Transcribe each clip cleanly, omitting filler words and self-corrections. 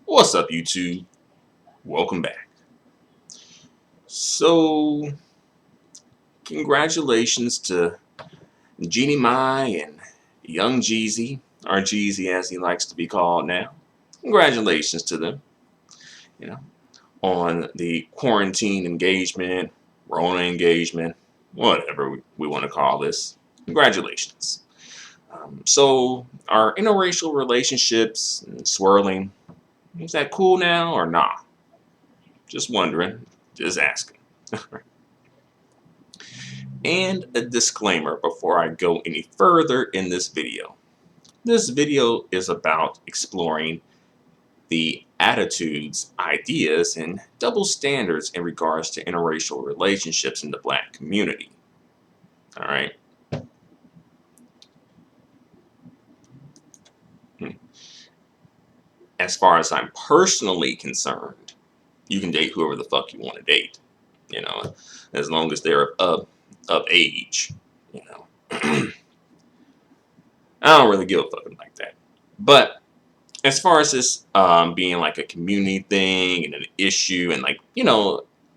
What's up, YouTube? Welcome back. So, congratulations to Jeannie Mai and young Jeezy, or Jeezy as he likes to be called now. Congratulations to them, you know, on the quarantine engagement, Rona engagement, whatever we want to call this. Congratulations. So, are interracial relationships and swirling, is that cool now or not? Just wondering, just asking. And a disclaimer before I go any further in this video. This video is about exploring the attitudes, ideas, and double standards in regards to interracial relationships in the Black community. All right. As far as I'm personally concerned, you can date whoever the fuck you want to date, as long as they're of age, you know. I don't really give a fuck like that. But as far as this being like a community thing and an issue and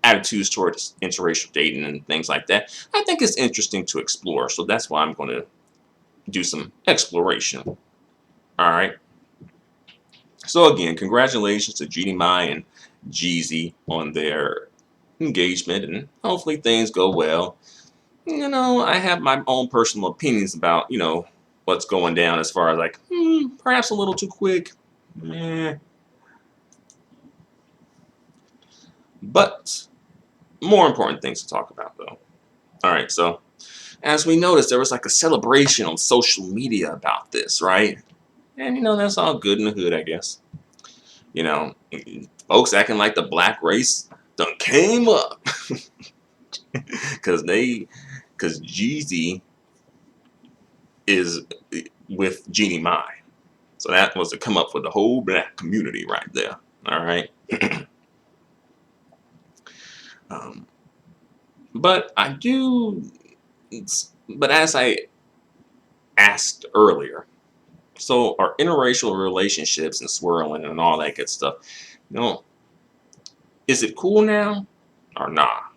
attitudes towards interracial dating and things like that, I think it's interesting to explore. So that's why I'm going to do some exploration. All right. So again, congratulations to Jeannie Mai and Jeezy on their engagement, and hopefully things go well. I have my own personal opinions about what's going down as far as like perhaps a little too quick. But more important things to talk about, though. All right, so as we noticed, there was like a celebration on social media about this, right? And that's all good in the hood, I guess. You know, folks acting like the black race done came up because Jeezy is with Jeannie Mai, so that was to come up for the whole black community right there. All right. But I do. But as I asked earlier, so are interracial relationships and swirling and all that good stuff, is it cool now or not?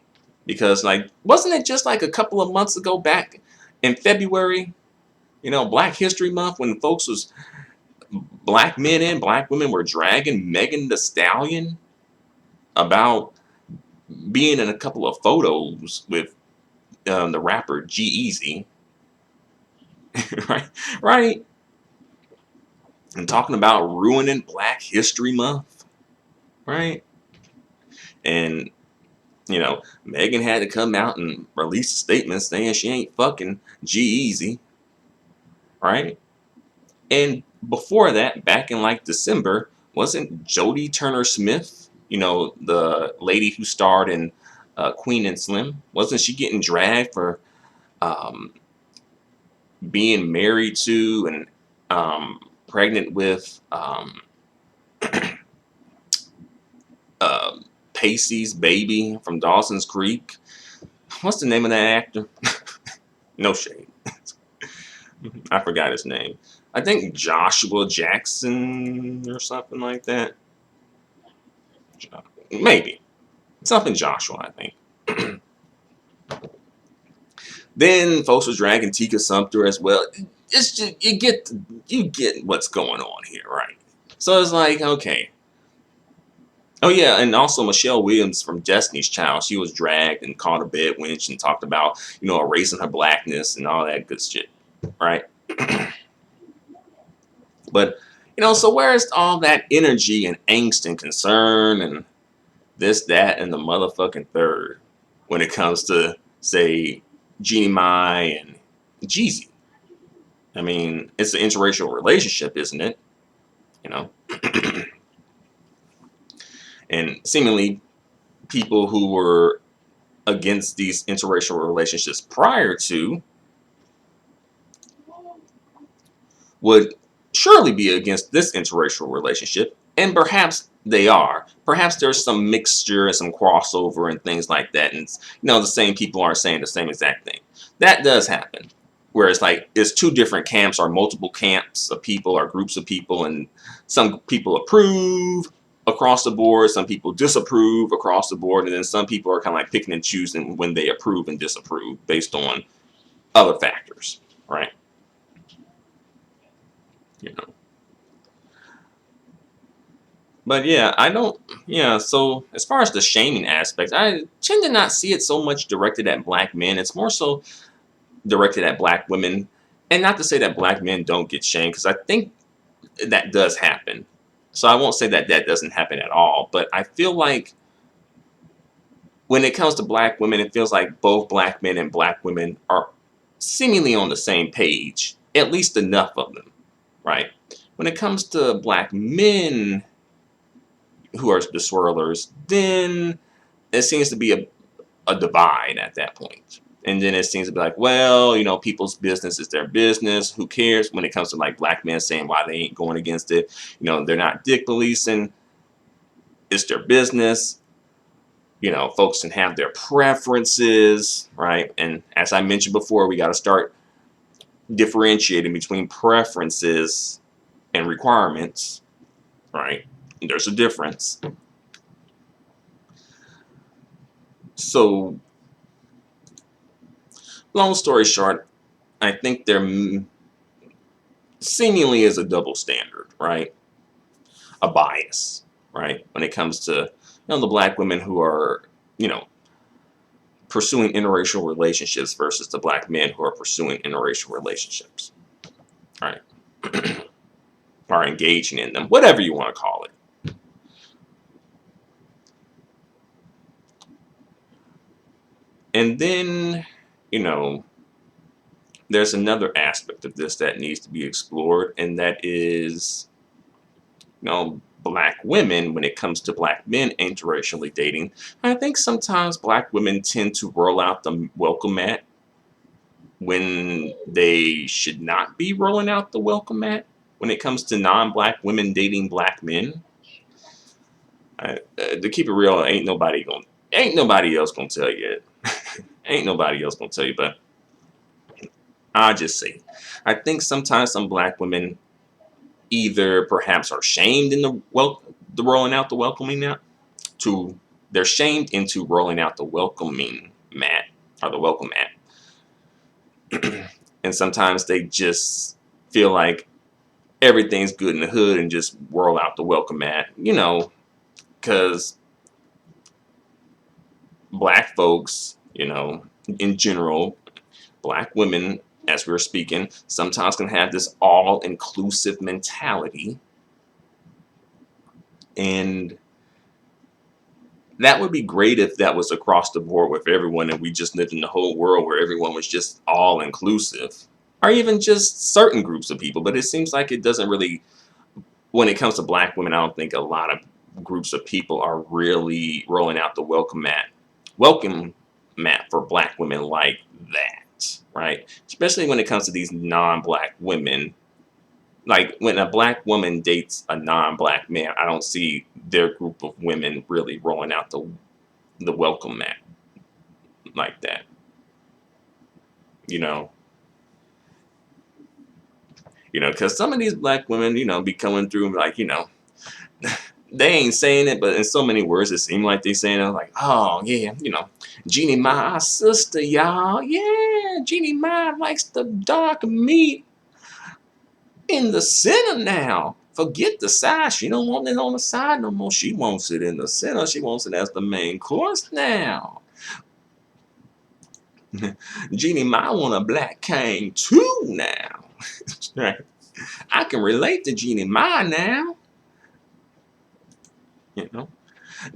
Because wasn't it just like a couple of months ago back in February, Black History Month, when folks was black men and black women were dragging Megan Thee Stallion about being in a couple of photos with the rapper G-Eazy, right, and talking about ruining Black History Month, right? And Megan had to come out and release a statement saying she ain't fucking G-Eazy, right? And before that, back in December, wasn't Jodie Turner Smith, the lady who starred in Queen and Slim, wasn't she getting dragged for um, being married to and pregnant with uh, Pacey's baby from Dawson's Creek? What's the name of that actor? No shade. I forgot his name. I think Joshua Jackson or something like that. Maybe. Something Joshua, I think. Then folks was dragging Tika Sumpter as well. It's just you get what's going on here, right? So it's like, okay. Oh yeah, and also Michelle Williams from Destiny's Child, she was dragged and called a bed wench and talked about, erasing her blackness and all that good shit. Right? But so where's all that energy and angst and concern and this, that, and the motherfucking third when it comes to, say, Jeannie Mai and Jeezy? I mean, it's an interracial relationship, isn't it? And seemingly people who were against these interracial relationships prior to would surely be against this interracial relationship, and perhaps they are. Perhaps there's some mixture and some crossover and things like that, and the same people aren't saying the same exact thing. That does happen, where it's two different camps or multiple camps of people or groups of people, and some people approve, across the board. Some people disapprove across the board, and then some people are kind of like picking and choosing when they approve and disapprove based on other factors, right? You know. But yeah, I don't. Yeah, so as far as the shaming aspect, I tend to not see it so much directed at black men. It's more so directed at black women, and not to say that black men don't get shamed, because I think that does happen. So I won't say that that doesn't happen at all, but I feel like when it comes to black women, it feels like both black men and black women are seemingly on the same page, at least enough of them, right? When it comes to black men who are the swirlers, then it seems to be a divide at that point. And then it seems to be like, well, people's business is their business. Who cares? When it comes to like black men saying why they ain't going against it, they're not dick policing. It's their business. Folks can have their preferences, right? And as I mentioned before, we got to start differentiating between preferences and requirements, right? There's a difference. So, long story short, I think there seemingly is a double standard, right? A bias, right? When it comes to, the black women who are, pursuing interracial relationships versus the black men who are pursuing interracial relationships, right? Are engaging in them, whatever you want to call it. And then, there's another aspect of this that needs to be explored, and that is, black women, when it comes to black men interracially dating. I think sometimes black women tend to roll out the welcome mat when they should not be rolling out the welcome mat when it comes to non-black women dating black men. To keep it real, ain't nobody else gonna tell you it. Ain't nobody else gonna tell you, but I just say, I think sometimes some black women either perhaps are shamed in the rolling out the welcoming mat, they're shamed into rolling out the welcoming mat or the welcome mat, and sometimes they just feel like everything's good in the hood and just roll out the welcome mat, because black folks, in general, black women, as we were speaking, sometimes can have this all-inclusive mentality. And that would be great if that was across the board with everyone and we just lived in the whole world where everyone was just all-inclusive. Or even just certain groups of people. But it seems like it doesn't really, when it comes to black women, I don't think a lot of groups of people are really rolling out the welcome mat for black women like that, right? Especially when it comes to these non-black women. Like when a black woman dates a non-black man, I don't see their group of women really rolling out the welcome mat like that. You know, because some of these black women, be coming through like, they ain't saying it, but in so many words, it seems like they saying it like, oh yeah, Jeannie, my sister, y'all, yeah, Jeannie, my likes the dark meat in the center now. Forget the side. She don't want it on the side no more. She wants it in the center. She wants it as the main course now. Jeannie might want a black king too now. Right? I can relate to Jeannie Ma now.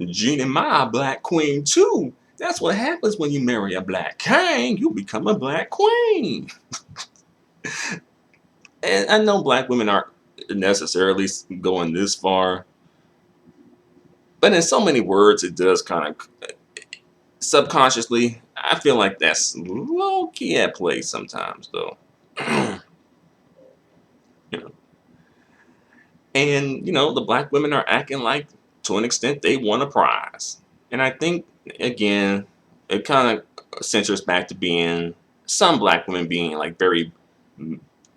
Jeannie Ma, a black queen too. That's what happens when you marry a black king. You become a black queen. And I know black women aren't necessarily going this far, but in so many words, it does kind of subconsciously. I feel like that's low key at play sometimes, though. you know, and the black women are acting like, to an extent, they want a prize, and I think again, it kind of centers back to being some black women being like very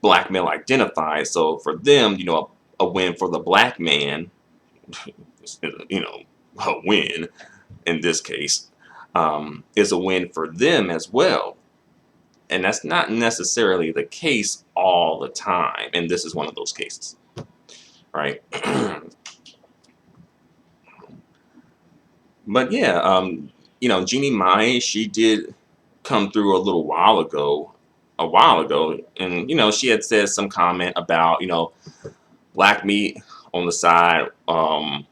black male identified. So for them, a win for the black man you know, a win in this case, is a win for them as well. And that's not necessarily the case all the time. And this is one of those cases, right? But yeah, Jeannie Mai, she did come through a while ago, and she had said some comment about black meat on the side, and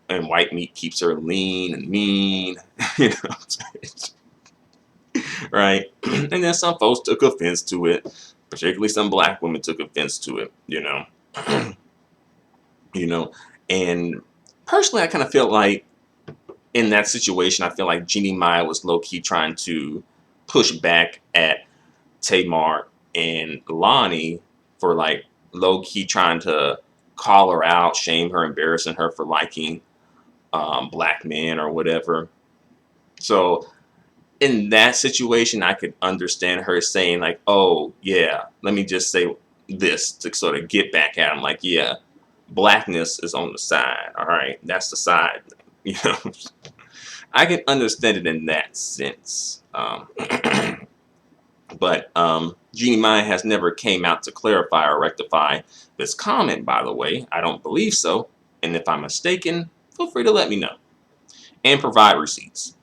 white meat keeps her lean and mean, you know, right? And then some folks took offense to it, particularly some black women took offense to it, you know, and personally, I kind of feel like in that situation, I feel like Jeannie Mai was low key trying to push back at Tamar and Lonnie for like low key trying to call her out, shame her, embarrassing her for liking black men or whatever. So in that situation, I could understand her saying like, "Oh yeah, let me just say this to sort of get back at him." Like, yeah, blackness is on the side. All right, that's the side. You know, I can understand it in that sense. But Jeannie Mai has never came out to clarify or rectify this comment, by the way. I don't believe so. And if I'm mistaken, feel free to let me know and provide receipts.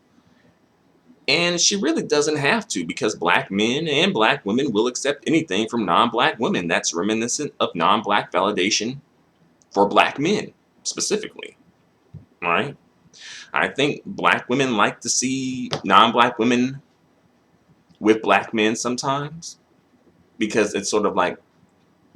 And she really doesn't have to, because black men and black women will accept anything from non-black women that's reminiscent of non-black validation for black men specifically. All right. I think black women like to see non-black women with black men sometimes, because it's sort of like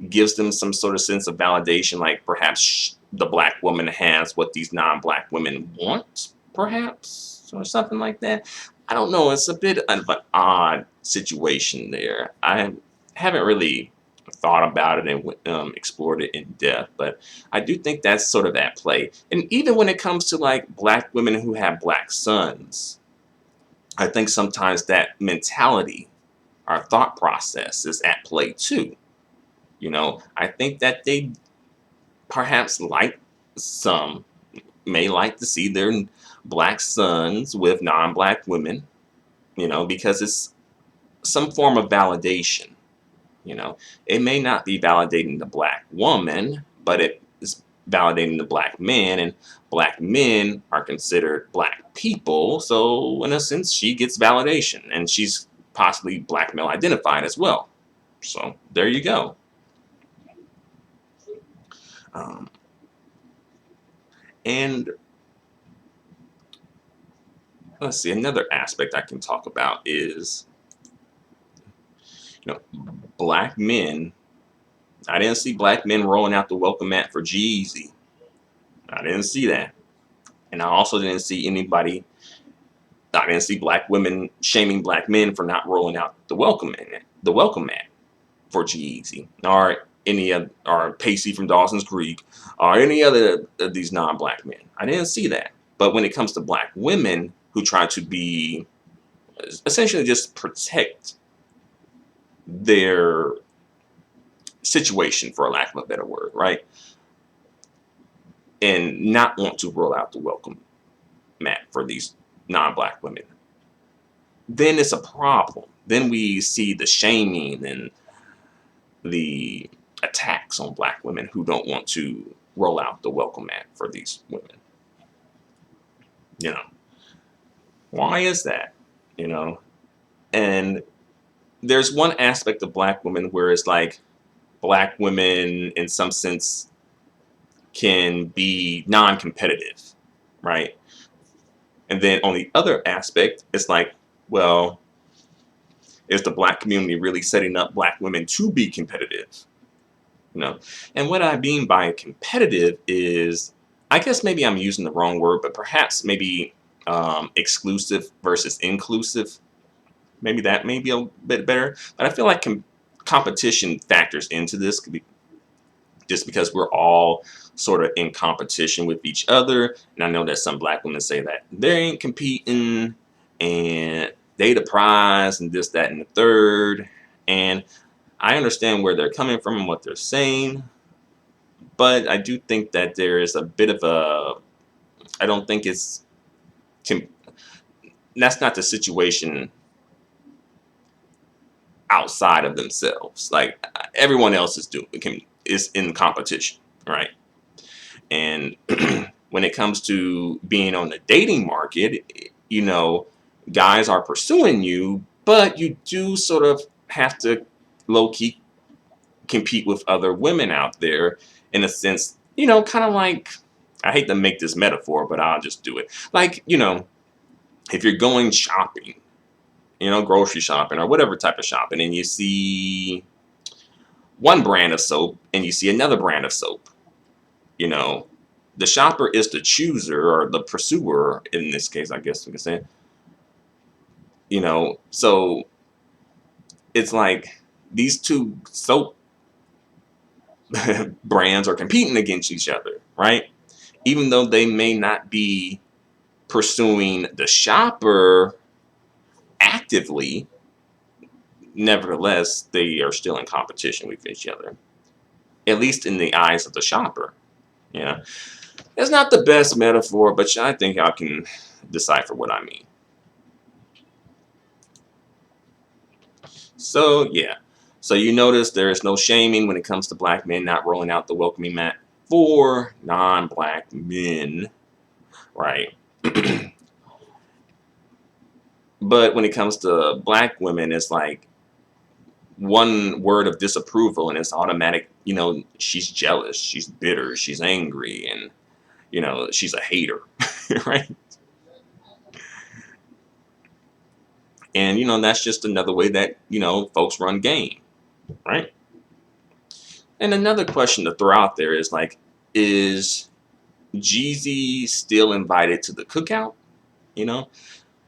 gives them some sort of sense of validation, like perhaps the black woman has what these non-black women want, perhaps, or something like that. I don't know. It's a bit of an odd situation there. I haven't really thought about it and explored it in depth, but I do think that's sort of at play. And even when it comes to like black women who have black sons, I think sometimes that mentality, our thought process, is at play too. I think that they perhaps some may like to see their black sons with non-black women, because it's some form of validation. It may not be validating the black woman, but it is validating the black man, and black men are considered black people. So in a sense, she gets validation, and she's possibly black male identified as well. So there you go. Um, and let's see, another aspect I can talk about is, black men. I didn't see black men rolling out the welcome mat for Jeezy. I didn't see that. And I also didn't see I didn't see black women shaming black men for not rolling out the welcome mat for Jeezy, or any of, or Pacey from Dawson's Creek, or any other of these non-black men. I didn't see that. But when it comes to black women who try to be essentially just protect their situation, for a lack of a better word, right? And not want to roll out the welcome mat for these non-black women, then it's a problem. Then we see the shaming and the attacks on black women who don't want to roll out the welcome mat for these women. Why is that? And there's one aspect of black women where it's like black women in some sense can be non-competitive, right? And then on the other aspect, it's like, well, is the black community really setting up black women to be competitive? And what I mean by competitive is, I guess maybe I'm using the wrong word, but perhaps maybe exclusive versus inclusive. Maybe that may be a bit better. But I feel like competition factors into this, just because we're all sort of in competition with each other. And I know that some black women say that they ain't competing and they the prize and this, that, and the third. And I understand where they're coming from and what they're saying. But I do think that there is a bit of a. I don't think it's. That's not the situation outside of themselves. Like everyone else is in competition, right? And when it comes to being on the dating market, guys are pursuing you, but you do sort of have to low key compete with other women out there in a sense, kind of like, I hate to make this metaphor, but I'll just do it. Like, if you're going shopping, grocery shopping or whatever type of shopping, and you see one brand of soap and you see another brand of soap, you know, the shopper is the chooser or the pursuer in this case, I guess we can say, so it's like these two soap brands are competing against each other, right? Even though they may not be pursuing the shopper actively, nevertheless, they are still in competition with each other, at least in the eyes of the shopper. Yeah, it's not the best metaphor, but I think I can decipher what I mean. So, yeah. So you notice there is no shaming when it comes to black men not rolling out the welcoming mat for non-black men, right? But when it comes to black women, it's like one word of disapproval and it's automatic, she's jealous, she's bitter, she's angry, and, she's a hater, right? And, that's just another way that, folks run game, right? And another question to throw out there is like, is Jeezy still invited to the cookout? You know,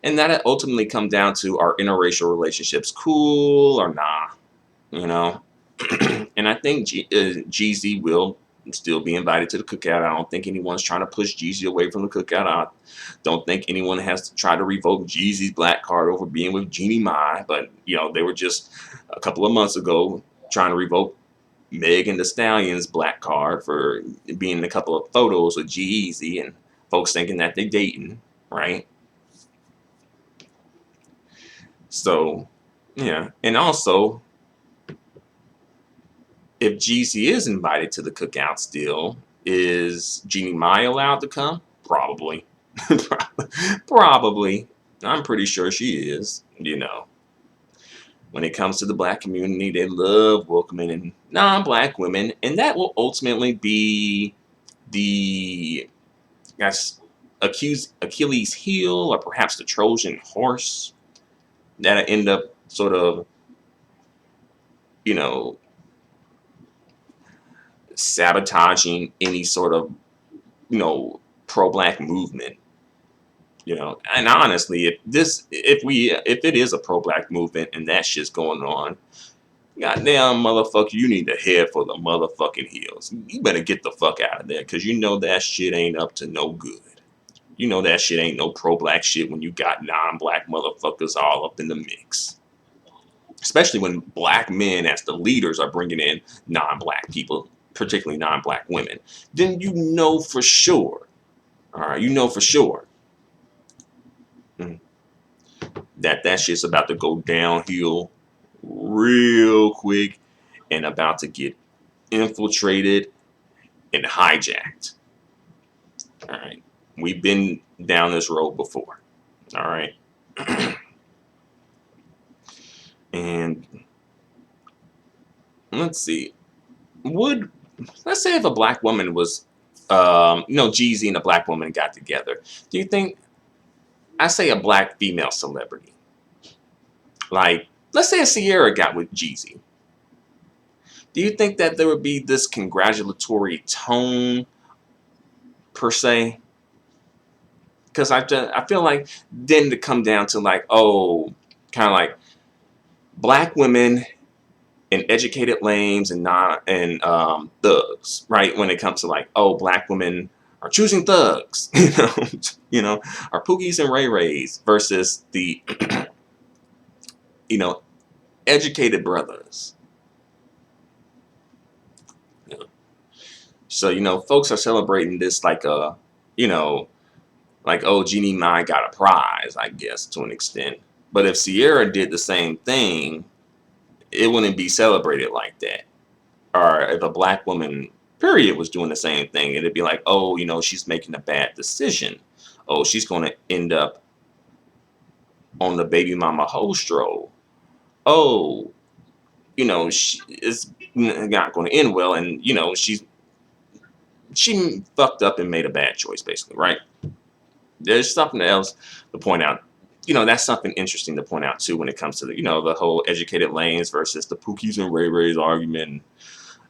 and that ultimately come down to, are interracial relationships cool or nah? You know, and I think Jeezy will still be invited to the cookout. I don't think anyone's trying to push Jeezy away from the cookout. I don't think anyone has to try to revoke Jeezy's black card over being with Jeannie Mai. But they were just a couple of months ago trying to revoke Megan Thee Stallion's black card for being in a couple of photos with Jeezy, and folks thinking that they're dating, right? So, yeah, and also, if Jeezy is invited to the cookout still, is Jeannie Mai allowed to come? Probably. Probably. I'm pretty sure she is, When it comes to the black community, they love welcoming in non-black women, and that will ultimately be the, I guess, Achilles heel, or perhaps the Trojan horse that'll end up sort of, you know, sabotaging any sort of, pro-black movement. And honestly, if it is a pro-black movement and that shit's going on, goddamn motherfucker, you need to head for the motherfucking hills. You better get the fuck out of there, because that shit ain't up to no good. That shit ain't no pro-black shit when you got non-black motherfuckers all up in the mix. Especially when black men as the leaders are bringing in non-black people, particularly non-black women. Then for sure, all right, for sure that shit's about to go downhill real quick and about to get infiltrated and hijacked. All right. We've been down this road before. All right. And let's see. Let's say if a black woman was, Jeezy and a black woman got together. Do you think, I say a black female celebrity, like, let's say a Sierra got with Jeezy. Do you think that there would be this congratulatory tone, per se? Because I feel like then to come down to like, oh, kind of like black women and educated lames and not and thugs, right? When it comes to like, oh, black women are choosing thugs, are Pookies and Ray Rays versus the, educated brothers. So, folks are celebrating this like you know, like, oh, Jeannie Mai got a prize, I guess, to an extent. But if Sierra did the same thing, it wouldn't be celebrated like that. Or if a black woman, period, was doing the same thing, it'd be like, oh, she's making a bad decision. Oh, she's going to end up on the baby mama host roll. Oh, she is not going to end well, and she fucked up and made a bad choice, basically, right? There's something else to point out. That's something interesting to point out too when it comes to the whole educated lanes versus the Pookies and Ray Rays argument,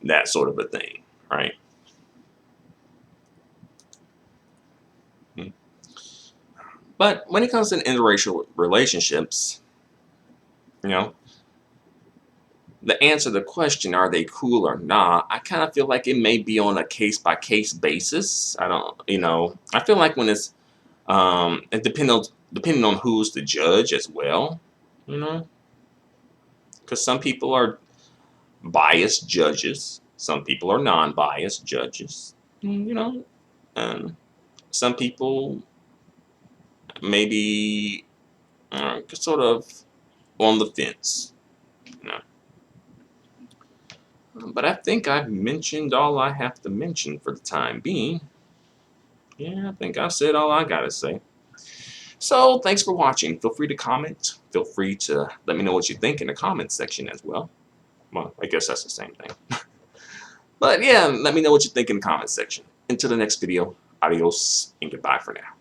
that sort of a thing, right? But when it comes to interracial relationships, you know, the answer to the question, are they cool or not, I kind of feel like it may be on a case by case basis. I don't, I feel like when it's, it depending on who's the judge as well, you know, because some people are biased judges, some people are non-biased judges, and some people maybe sort of on the fence, you know. But I think I've mentioned all I have to mention for the time being. Yeah, I think I've said all I gotta say. So thanks for watching. Feel free to comment. Feel free to let me know what you think in the comments section as well. Well, I guess that's the same thing. But yeah, let me know what you think in the comments section. Until the next video, adios and goodbye for now.